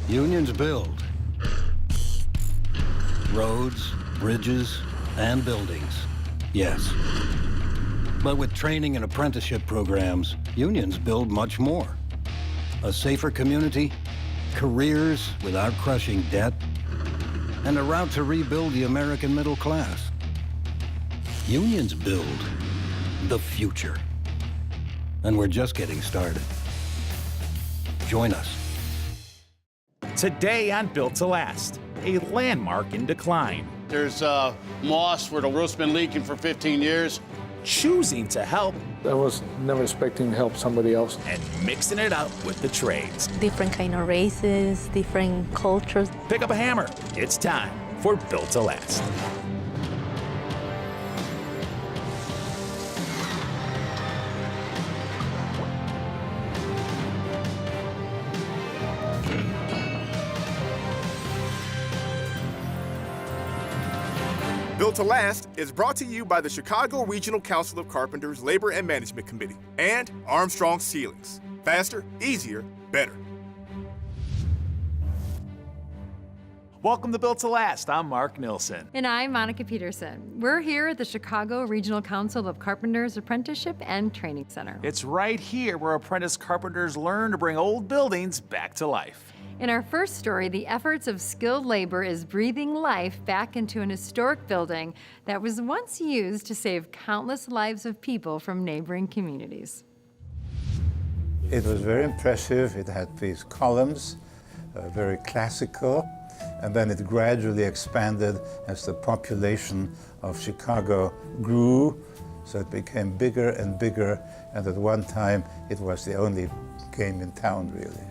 Unions build roads, bridges, and buildings, yes. But with training and apprenticeship programs, unions build much more. A safer community, careers without crushing debt, and a route to rebuild the American middle class. Unions build the future. And we're just getting started. Join us. Today on Built to Last, a landmark in decline. There's moss where the roof's been leaking for 15 years. Choosing to help I was never expecting to help somebody else. and mixing it up with the trades. Different kind of races, different cultures. Pick up a hammer. It's time for Built to Last. Built to Last is brought to you by the Chicago Regional Council of Carpenters Labor and Management Committee and Armstrong Ceilings. Faster, easier, better. Welcome to Built to Last. I'm Mark Nilsson. And I'm Monica Peterson. We're here at the Chicago Regional Council of Carpenters Apprenticeship and Training Center. It's right here where apprentice carpenters learn to bring old buildings back to life. In our first story, the efforts of skilled labor is breathing life back into an historic building that was once used to save countless lives of people from neighboring communities. It was very impressive. It had these columns, very classical, and then it gradually expanded as the population of Chicago grew, so it became bigger and bigger, and at one time it was the only game in town, really.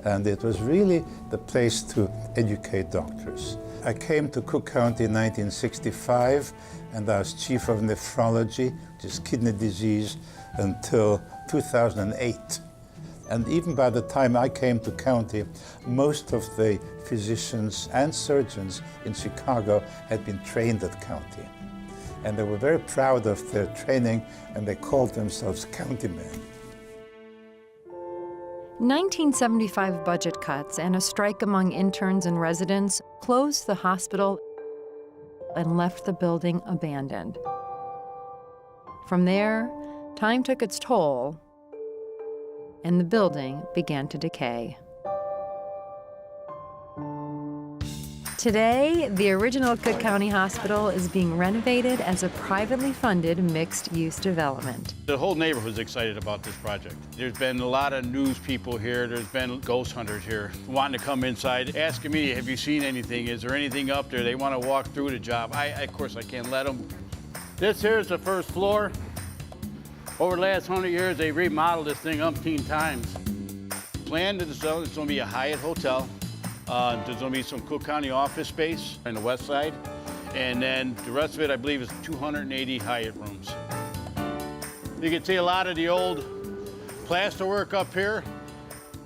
And it was really the place to educate doctors. I came to Cook County in 1965, and I was chief of nephrology, which is kidney disease, until 2008. And even by the time I came to county, most of the physicians and surgeons in Chicago had been trained at county. And they were very proud of their training, and they called themselves countymen. 1975 budget cuts and a strike among interns and residents closed the hospital and left the building abandoned. From there, time took its toll, and the building began to decay. Today, the original Cook County Hospital is being renovated as a privately funded mixed-use development. The whole neighborhood's excited about this project. There's been a lot of news people here. There's been ghost hunters here wanting to come inside, asking me, have you seen anything? Is there anything up there? They want to walk through the job. Of course, I can't let them. This here is the first floor. Over the last 100 years, they remodeled this thing umpteen times. Planned is going to be a Hyatt hotel. There's going to be some Cook County office space on the west side. And then the rest of it, I believe, is 280 Hyatt rooms. You can see a lot of the old plaster work up here.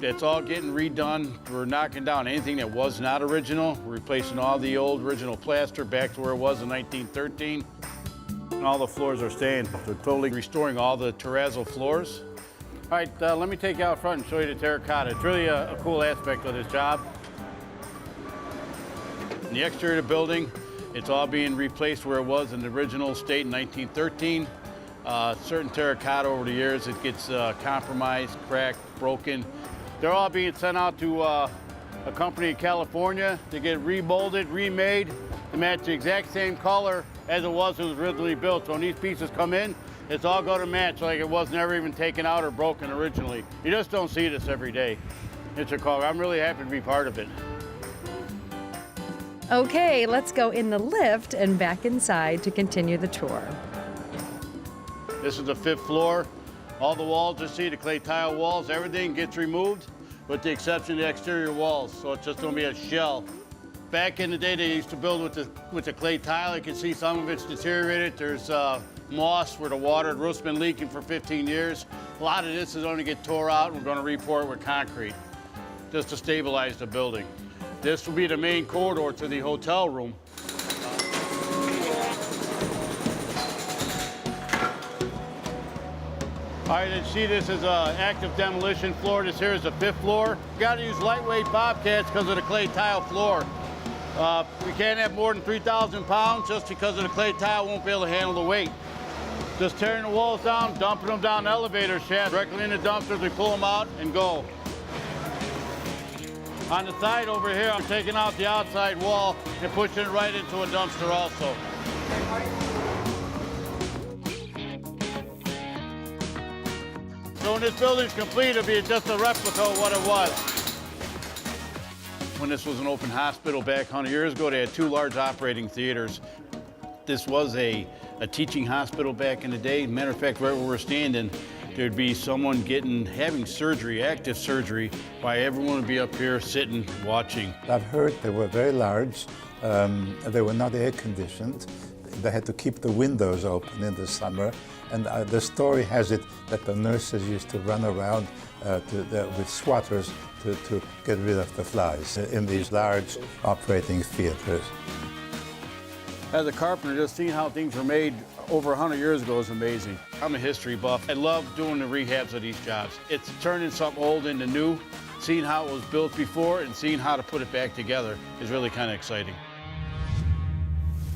It's all getting redone. We're knocking down anything that was not original. We're replacing all the old original plaster back to where it was in 1913. And all the floors are staying. They're totally restoring all the terrazzo floors. All right, let me take you out front and show you the terracotta. It's really a cool aspect of this job. In the exterior of the building, it's all being replaced where it was in the original state in 1913. Certain terracotta over the years, it gets compromised, cracked, broken. They're all being sent out to a company in California to get remolded, remade to match the exact same color as it was when it was originally built. So when these pieces come in, it's all going to match like it was never even taken out or broken originally. You just don't see this every day in Chicago. I'm really happy to be part of it. Okay, let's go in the lift and back inside to continue the tour. This is the 5th floor. All the walls you see, the clay tile walls, everything gets removed with the exception of the exterior walls. So it's just going to be a shell. Back in the day, they used to build with the clay tile. You can see some of it's deteriorated. There's moss where the roof's been leaking for 15 years. A lot of this is going to get tore out, and we're going to re-pour it with concrete just to stabilize the building. This will be the main corridor to the hotel room. All right, and see this is an active demolition floor. This here is the 5th floor. Got to use lightweight bobcats because of the clay tile floor. We can't have more than 3,000 pounds just because of the clay tile won't be able to handle the weight. Just tearing the walls down, dumping them down the elevator shaft, directly in the dumpsters, we pull them out and go. On the side over here, I'm taking out the outside wall and pushing it right into a dumpster also. So when this building's complete, it'll be just a replica of what it was. When this was an open hospital back 100 years ago, they had 2 large operating theaters. This was a teaching hospital back in the day. Matter of fact, right where we're standing, there'd be someone having surgery, active surgery, while everyone would be up here sitting, watching. I've heard they were very large. They were not air conditioned. They had to keep the windows open in the summer. And the story has it that the nurses used to run around with swatters to get rid of the flies in these large operating theaters. As a carpenter, just seeing how things were made over 100 years ago is amazing. I'm a history buff. I love doing the rehabs of these jobs. It's turning something old into new. Seeing how it was built before and seeing how to put it back together is really kind of exciting.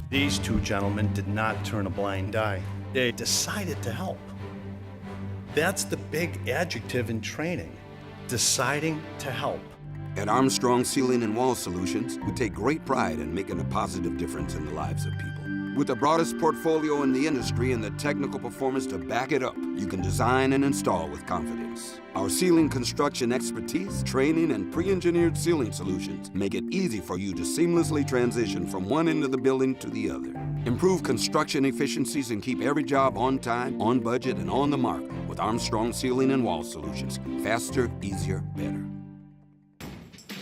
These 2 gentlemen did not turn a blind eye. They decided to help. That's the big adjective in training, deciding to help. At Armstrong Ceiling and Wall Solutions, we take great pride in making a positive difference in the lives of people. With the broadest portfolio in the industry and the technical performance to back it up, you can design and install with confidence. Our ceiling construction expertise, training, and pre-engineered ceiling solutions make it easy for you to seamlessly transition from one end of the building to the other. Improve construction efficiencies and keep every job on time, on budget, and on the mark with Armstrong Ceiling and Wall Solutions. Faster, easier, better.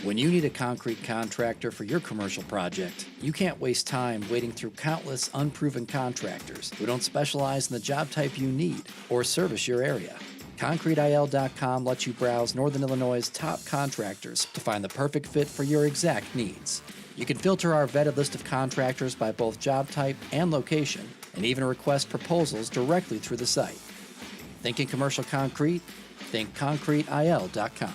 When you need a concrete contractor for your commercial project, you can't waste time waiting through countless unproven contractors who don't specialize in the job type you need or service your area. ConcreteIL.com lets you browse Northern Illinois' top contractors to find the perfect fit for your exact needs. You can filter our vetted list of contractors by both job type and location, and even request proposals directly through the site. Thinking commercial concrete? Think ConcreteIL.com.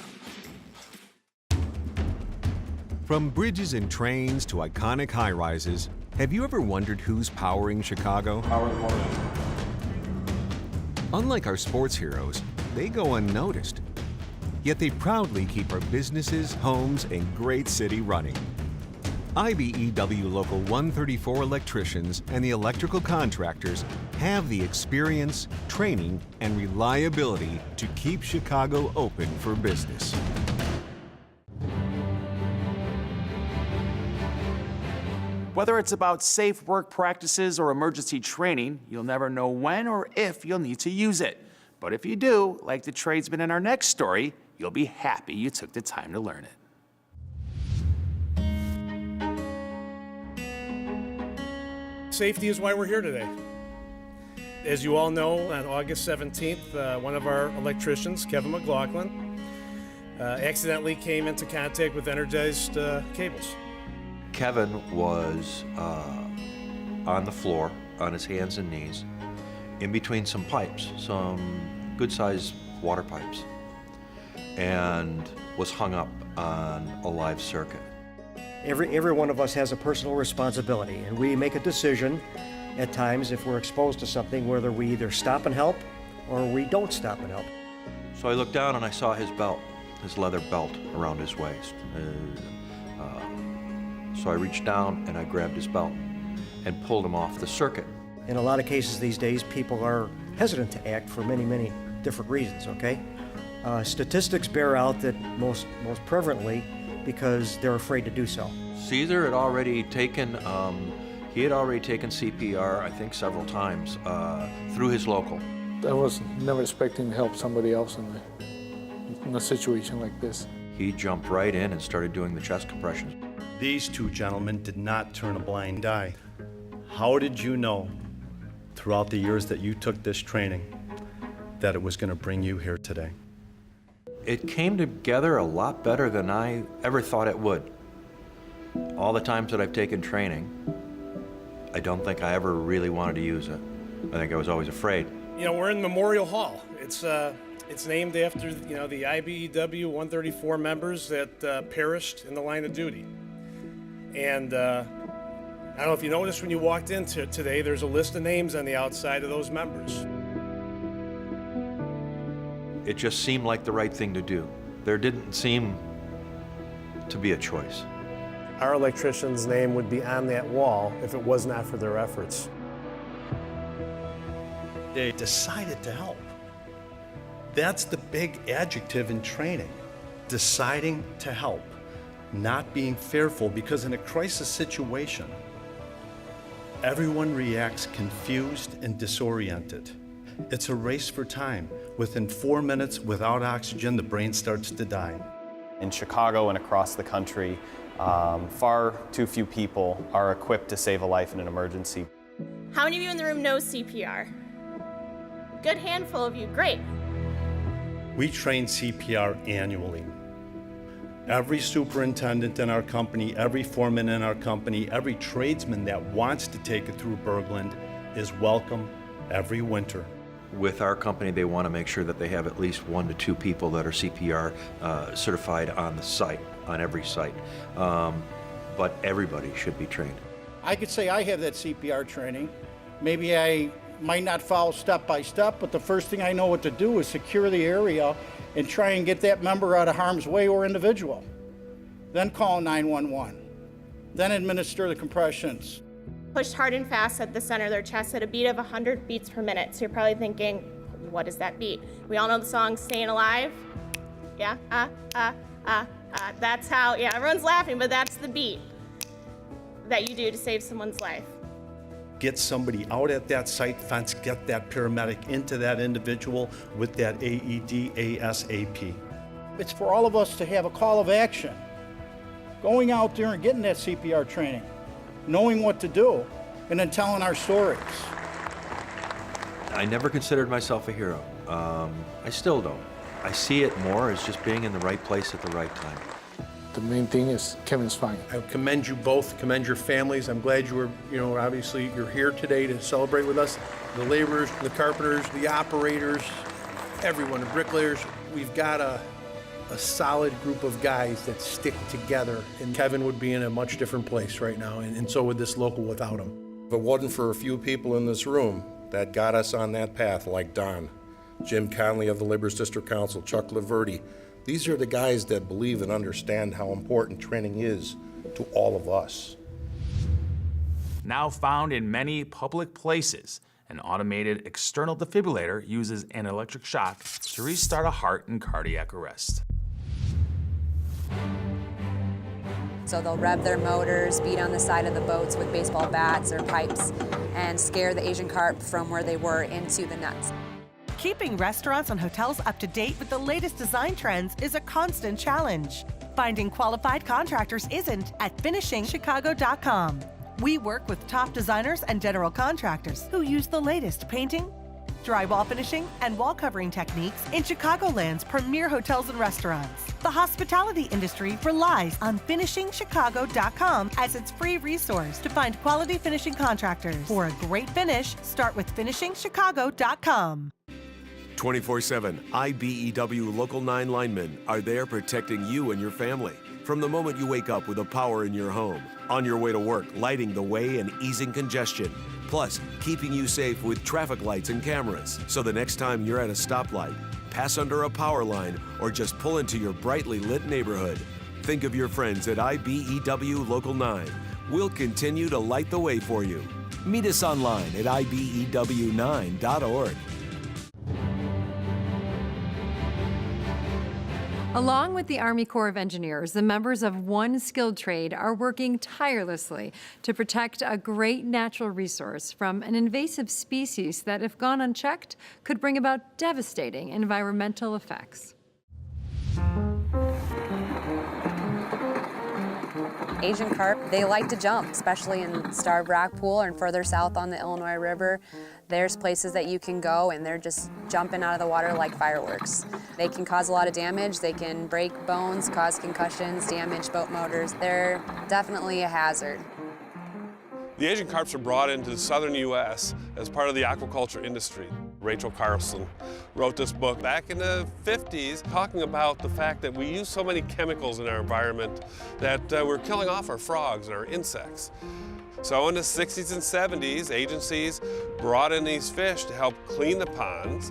From bridges and trains to iconic high-rises, have you ever wondered who's powering Chicago? Unlike our sports heroes, they go unnoticed. Yet they proudly keep our businesses, homes, and great city running. IBEW Local 134 electricians and the electrical contractors have the experience, training, and reliability to keep Chicago open for business. Whether it's about safe work practices or emergency training, you'll never know when or if you'll need to use it. But if you do, like the tradesman in our next story, you'll be happy you took the time to learn it. Safety is why we're here today. As you all know, on August 17th, one of our electricians, Kevin McLaughlin, accidentally came into contact with energized cables. Kevin was on the floor, on his hands and knees, in between some pipes, some good-sized water pipes, and was hung up on a live circuit. Every one of us has a personal responsibility, and we make a decision at times if we're exposed to something, whether we either stop and help or we don't stop and help. So I looked down and I saw his belt, his leather belt around his waist. So I reached down and I grabbed his belt and pulled him off the circuit. In a lot of cases these days, people are hesitant to act for many different reasons, okay? Statistics bear out that most prevalently because they're afraid to do so. Caesar had already taken, CPR, I think several times, through his local. I was never expecting to help somebody else in a situation like this. He jumped right in and started doing the chest compressions. These 2 gentlemen did not turn a blind eye. How did you know, throughout the years that you took this training, that it was going to bring you here today? It came together a lot better than I ever thought it would. All the times that I've taken training, I don't think I ever really wanted to use it. I think I was always afraid. You know, we're in Memorial Hall. It's named after, you know, the IBEW 134 members that perished in the line of duty. And I don't know if you noticed when you walked in today, there's a list of names on the outside of those members. It just seemed like the right thing to do. There didn't seem to be a choice. Our electrician's name would be on that wall if it was not for their efforts. They decided to help. That's the big adjective in training. Deciding to help, not being fearful, because in a crisis situation, everyone reacts confused and disoriented. It's a race for time. Within 4 minutes, without oxygen, the brain starts to die. In Chicago and across the country, far too few people are equipped to save a life in an emergency. How many of you in the room know CPR? Good handful of you, great. We train CPR annually. Every superintendent in our company, every foreman in our company, every tradesman that wants to take it through Bergland is welcome every winter. With our company, they want to make sure that they have at least 1 to 2 people that are CPR certified on the site, on every site. But everybody should be trained. I could say I have that CPR training. Maybe I might not follow step by step, but the first thing I know what to do is secure the area and try and get that member out of harm's way or individual. Then call 911. Then administer the compressions. Pushed hard and fast at the center of their chest at a beat of 100 beats per minute. So you're probably thinking, what is that beat? We all know the song Staying Alive. Yeah, that's how, yeah, everyone's laughing, but that's the beat that you do to save someone's life. Get somebody out at that site fence, get that paramedic into that individual with that AED ASAP. It's for all of us to have a call of action. Going out there and getting that CPR training, knowing what to do, and then telling our stories. I never considered myself a hero. I still don't. I see it more as just being in the right place at the right time. The main thing is Kevin's fine. I commend you both, commend your families. I'm glad you were, obviously you're here today to celebrate with us. The laborers, the carpenters, the operators, everyone, the bricklayers. We've got a solid group of guys that stick together. And Kevin would be in a much different place right now, and so would this local without him. If it wasn't for a few people in this room that got us on that path, like Don, Jim Conley of the Laborers District Council, Chuck Laverty, these are the guys that believe and understand how important training is to all of us. Now found in many public places, an automated external defibrillator uses an electric shock to restart a heart and cardiac arrest. So they'll rev their motors, beat on the side of the boats with baseball bats or pipes, and scare the Asian carp from where they were into the nets. Keeping restaurants and hotels up to date with the latest design trends is a constant challenge. Finding qualified contractors isn't at finishingchicago.com. We work with top designers and general contractors who use the latest painting, drywall finishing, and wall covering techniques in Chicagoland's premier hotels and restaurants. The hospitality industry relies on finishingchicago.com as its free resource to find quality finishing contractors. For a great finish, start with finishingchicago.com. 24/7, IBEW Local 9 linemen are there protecting you and your family. From the moment you wake up with a power in your home, on your way to work, lighting the way and easing congestion, plus keeping you safe with traffic lights and cameras. So the next time you're at a stoplight, pass under a power line, or just pull into your brightly lit neighborhood, think of your friends at IBEW Local 9. We'll continue to light the way for you. Meet us online at IBEW9.org. Along with the Army Corps of Engineers, the members of one skilled trade are working tirelessly to protect a great natural resource from an invasive species that, if gone unchecked, could bring about devastating environmental effects. Asian carp, they like to jump, especially in Starved Rock Pool and further south on the Illinois River. There's places that you can go and they're just jumping out of the water like fireworks. They can cause a lot of damage. They can break bones, cause concussions, damage boat motors. They're definitely a hazard. The Asian carps are brought into the southern U.S. as part of the aquaculture industry. Rachel Carlson wrote this book back in the 50s talking about the fact that we use so many chemicals in our environment that we're killing off our frogs and our insects. So in the 60s and 70s, agencies brought in these fish to help clean the ponds,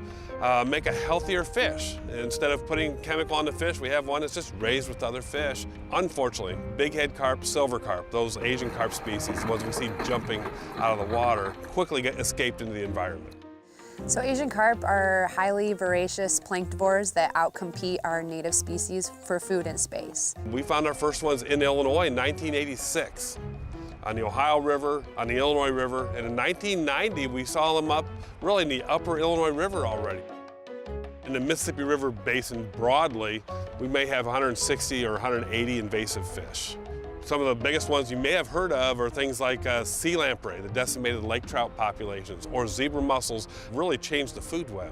make a healthier fish. Instead of putting chemical on the fish, we have one that's just raised with other fish. Unfortunately, bighead carp, silver carp, those Asian carp species, the ones we see jumping out of the water, quickly get escaped into the environment. So Asian carp are highly voracious planktivores that outcompete our native species for food and space. We found our first ones in Illinois in 1986. On the Ohio River, on the Illinois River, and in 1990 we saw them up really in the upper Illinois River already. In the Mississippi River Basin broadly, we may have 160 or 180 invasive fish. Some of the biggest ones you may have heard of are things like sea lamprey, the decimated lake trout populations, or zebra mussels really changed the food web.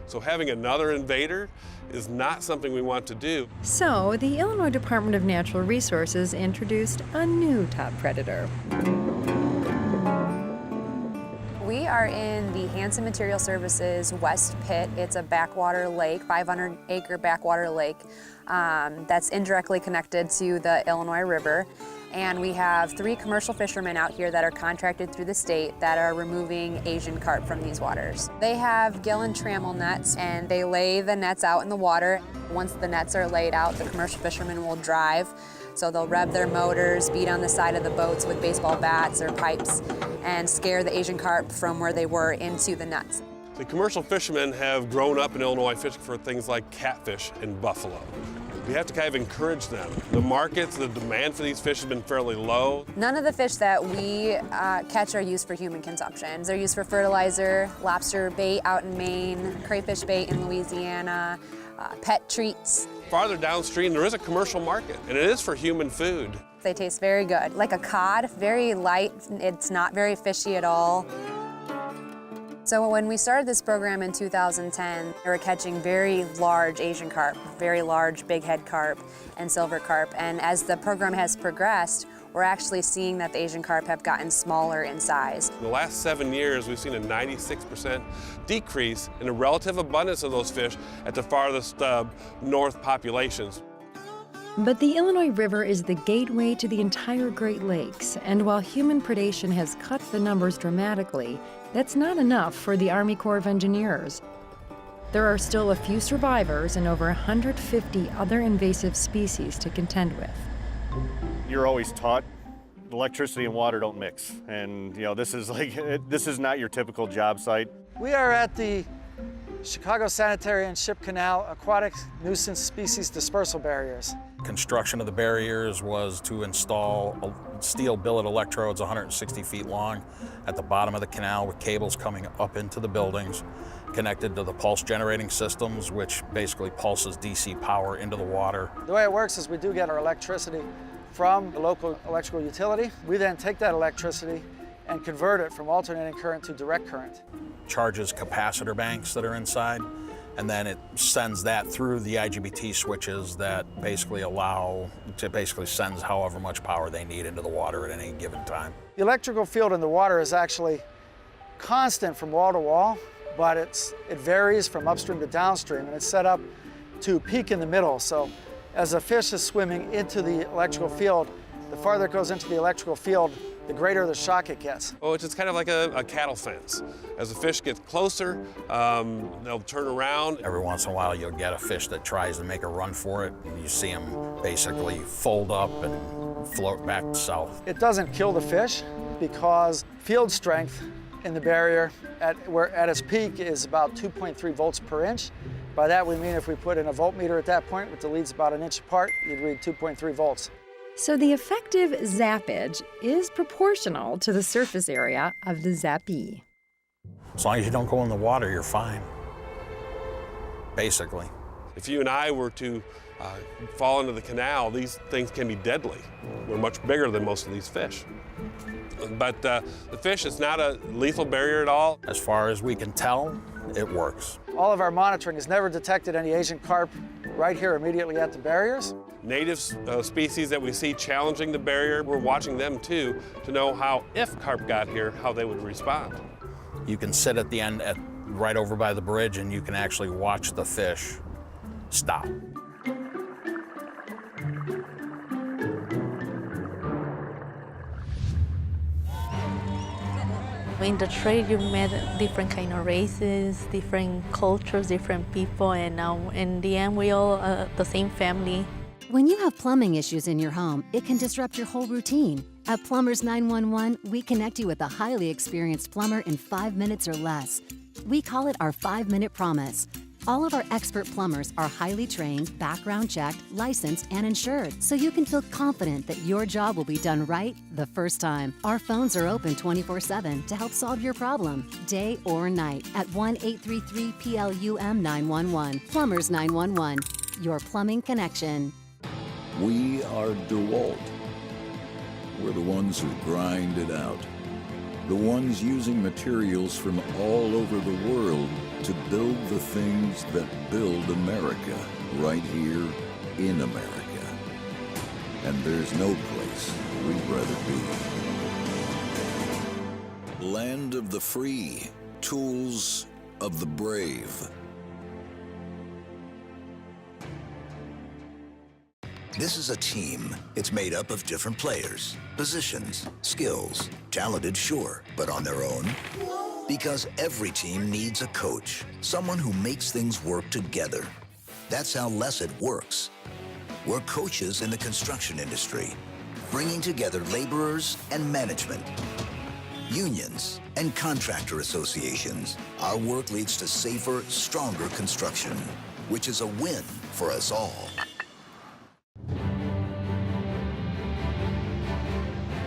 So having another invader is not something we want to do. So, the Illinois Department of Natural Resources introduced a new top predator. We are in the Hansen Material Services West Pit. It's a backwater lake, 500-acre backwater lake that's indirectly connected to the Illinois River. And we have 3 commercial fishermen out here that are contracted through the state that are removing Asian carp from these waters. They have gill and trammel nets, and they lay the nets out in the water. Once the nets are laid out, the commercial fishermen will drive. So they'll rev their motors, beat on the side of the boats with baseball bats or pipes, and scare the Asian carp from where they were into the nets. The commercial fishermen have grown up in Illinois fishing for things like catfish and buffalo. We have to kind of encourage them. The markets, the demand for these fish has been fairly low. None of the fish that we catch are used for human consumption. They're used for fertilizer, lobster bait out in Maine, crayfish bait in Louisiana, pet treats. Farther downstream, there is a commercial market, and it is for human food. They taste very good. Like a cod, very light. It's not very fishy at all. So when we started this program in 2010, we were catching very large Asian carp, very large bighead carp and silver carp. And as the program has progressed, we're actually seeing that the Asian carp have gotten smaller in size. In the last 7 years, we've seen a 96% decrease in the relative abundance of those fish at the farthest north populations. But the Illinois River is the gateway to the entire Great Lakes, and while human predation has cut the numbers dramatically, that's not enough for the Army Corps of Engineers. There are still a few survivors and over 150 other invasive species to contend with. You're always taught electricity and water don't mix, and this is not your typical job site. We are at the Chicago Sanitary and Ship Canal Aquatic Nuisance Species Dispersal Barriers. Construction of the barriers was to install steel billet electrodes 160 feet long at the bottom of the canal with cables coming up into the buildings, connected to the pulse generating systems, which basically pulses DC power into the water. The way it works is we do get our electricity from the local electrical utility. We then take that electricity and convert it from alternating current to direct current. Charges capacitor banks that are inside, and then it sends that through the IGBT switches that basically sends however much power they need into the water at any given time. The electrical field in the water is actually constant from wall to wall, but it varies from upstream to downstream, and it's set up to peak in the middle. So as a fish is swimming into the electrical field, the farther it goes into the electrical field, the greater the shock it gets. Oh, it's just kind of like a cattle fence. As the fish gets closer, they'll turn around. Every once in a while you'll get a fish that tries to make a run for it, and you see them basically fold up and float back south. It doesn't kill the fish because field strength in the barrier at its peak is about 2.3 volts per inch. By that we mean if we put in a voltmeter at that point with the leads about an inch apart, you'd read 2.3 volts. So the effective zappage is proportional to the surface area of the zappee. As long as you don't go in the water, you're fine, basically. If you and I were to fall into the canal, these things can be deadly. We're much bigger than most of these fish. But the fish is not a lethal barrier at all. As far as we can tell, it works. All of our monitoring has never detected any Asian carp right here immediately at the barriers. Native species that we see challenging the barrier, we're watching them too to know how, if carp got here, how they would respond. You can sit at the end at right over by the bridge, and you can actually watch the fish stop. In the trade, you met different kind of races, different cultures, different people, and in the end, we all the same family. When you have plumbing issues in your home, it can disrupt your whole routine. At Plumbers 911, we connect you with a highly experienced plumber in 5 minutes or less. We call it our 5-minute promise. All of our expert plumbers are highly trained, background checked, licensed, and insured, so you can feel confident that your job will be done right the first time. Our phones are open 24/7 to help solve your problem, day or night, at 1-833-PLUM-911. Plumbers 911, your plumbing connection. We are DeWalt. We're the ones who grind it out. The ones using materials from all over the world to build the things that build America right here in America. And there's no place we'd rather be. Land of the free, tools of the brave. This is a team. It's made up of different players, positions, skills, talented, sure, but on their own? Because every team needs a coach, someone who makes things work together. That's how Lesset works. We're coaches in the construction industry, bringing together laborers and management, unions and contractor associations. Our work leads to safer, stronger construction, which is a win for us all.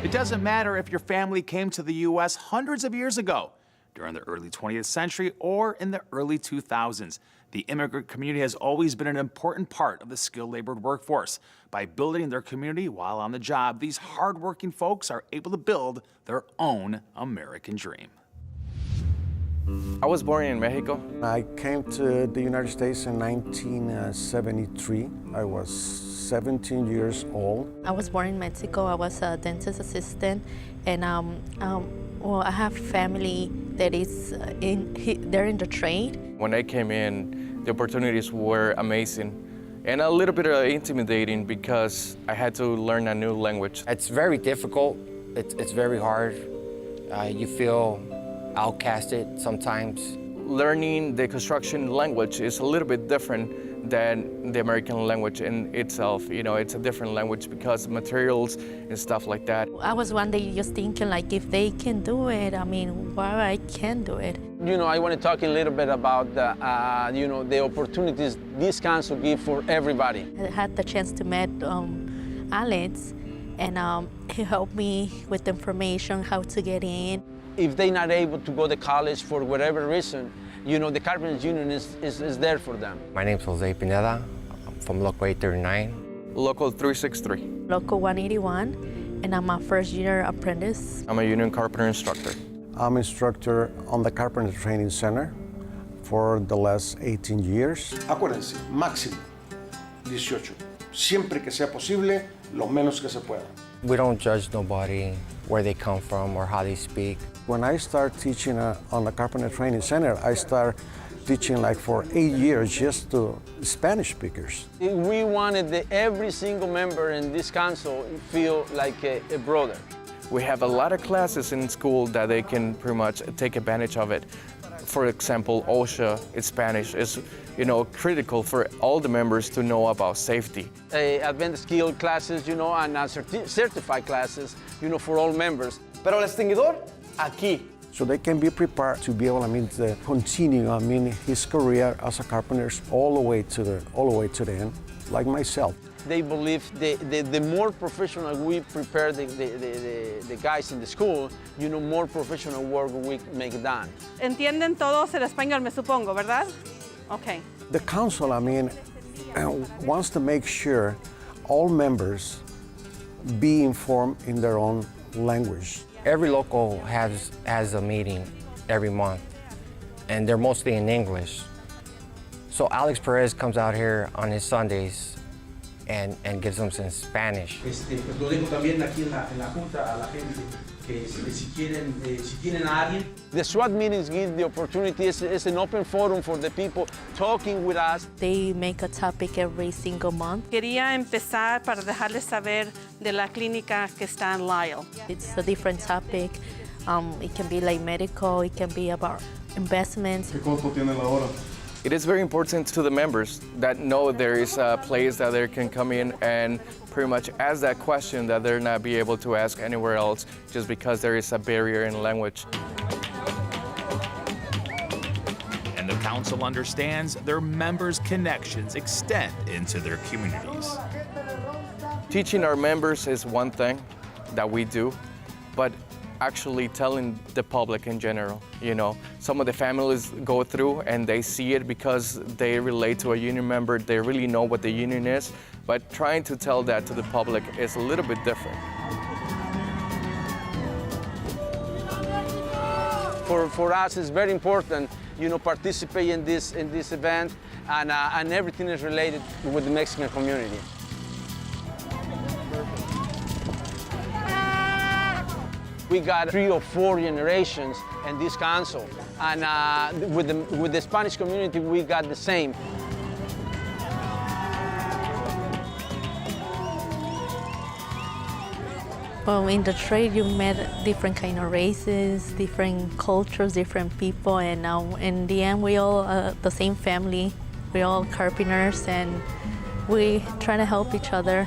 It doesn't matter if your family came to the U.S. hundreds of years ago, during the early 20th century, or in the early 2000s. The immigrant community has always been an important part of the skilled labor workforce. By building their community while on the job, these hardworking folks are able to build their own American dream. I was born in Mexico. I came to the United States in 1973. I was 17 years old. I was born in Mexico. I was a dentist assistant, and well, I have family that is they're in the trade. When I came in, the opportunities were amazing and a little bit intimidating because I had to learn a new language. It's very difficult. It's very hard. You feel outcasted sometimes. Learning the construction language is a little bit different than the American language in itself. You know, it's a different language because materials and stuff like that. I was one day just thinking, like, if they can do it, I mean, why I can't do it? You know, I want to talk a little bit about you know, the opportunities this council gives for everybody. I had the chance to meet Alex, and he helped me with information, how to get in. If they're not able to go to college for whatever reason, you know, the Carpenters Union is there for them. My name's Jose Pineda. I'm from Local 839. Local 363. Local 181, and I'm a first-year apprentice. I'm a union carpenter instructor. I'm instructor on the Carpenter Training Center for the last 18 years. Acuérdense, máximo 18. Siempre que sea posible, lo menos que se pueda. We don't judge nobody, where they come from or how they speak. When I start teaching on the Carpenter Training Center, I start teaching like for 8 years just to Spanish speakers. We wanted every single member in this council feel like a brother. We have a lot of classes in school that they can pretty much take advantage of it. For example, OSHA in Spanish is, you know, critical for all the members to know about safety. Advanced skill classes, you know, and certified classes, you know, for all members. Pero el extinguidor, aquí. So they can be prepared to be able, to continue, his career as a carpenter all the way to the end, like myself. They believe the more professional we prepare the guys in the school, you know, more professional work we make done. Entienden todos el español, me supongo, ¿verdad? Okay. The council, wants to make sure all members be informed in their own language. Every local has a meeting every month, and they're mostly in English. So Alex Perez comes out here on his Sundays and gives them some Spanish. Pues lo dejo también aquí en la junta a la gente que si tienen a alguien. The SWAT meetings give the opportunity, it's an open forum for the people talking with us. They make a topic every single month. Quería empezar para dejarles saber de la clínica que está en Lyle. It's a different topic. It can be like medical, it can be about investments. ¿Qué costo tiene la hora? It is very important to the members that know there is a place that they can come in and pretty much ask that question that they're not be able to ask anywhere else just because there is a barrier in language. And the council understands their members' connections extend into their communities. Teaching our members is one thing that we do, but actually telling the public in general, you know. Some of the families go through and they see it because they relate to a union member, they really know what the union is, but trying to tell that to the public is a little bit different. For us, it's very important, you know, participate in this event, and everything is related with the Mexican community. We got 3 or 4 generations in this council, and with the Spanish community, we got the same. Well, in the trade, you met different kind of races, different cultures, different people, and in the end, we all the same family. We're all carpenters, and we try to help each other.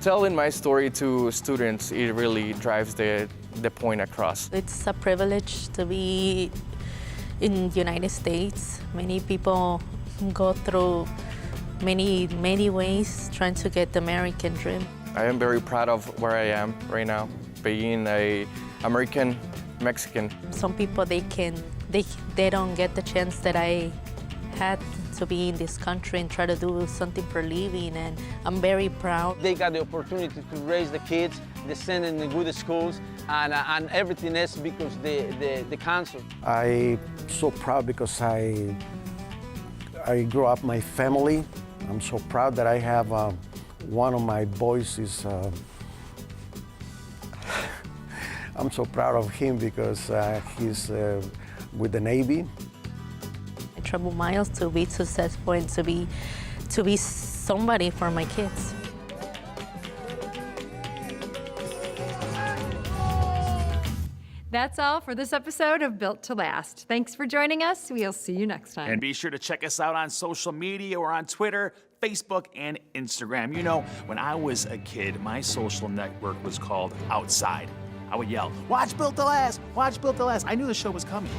Telling my story to students, it really drives the point across. It's a privilege to be in the United States. Many people go through many ways trying to get the American dream. I am very proud of where I am right now, being an American Mexican. Some people they don't get the chance that I had to be in this country and try to do something for a living, and I'm very proud. They got the opportunity to raise the kids, they send in the good schools, and everything else because the council. I'm so proud because I grew up my family. I'm so proud that I have one of my boys is. I'm so proud of him because he's with the Navy. I travel miles to be successful and to be somebody for my kids. That's all for this episode of Built to Last. Thanks for joining us. We'll see you next time. And be sure to check us out on social media. We're on Twitter, Facebook, and Instagram. You know, when I was a kid, my social network was called Outside. I would yell, "Watch Built to Last! Watch Built to Last!" I knew the show was coming.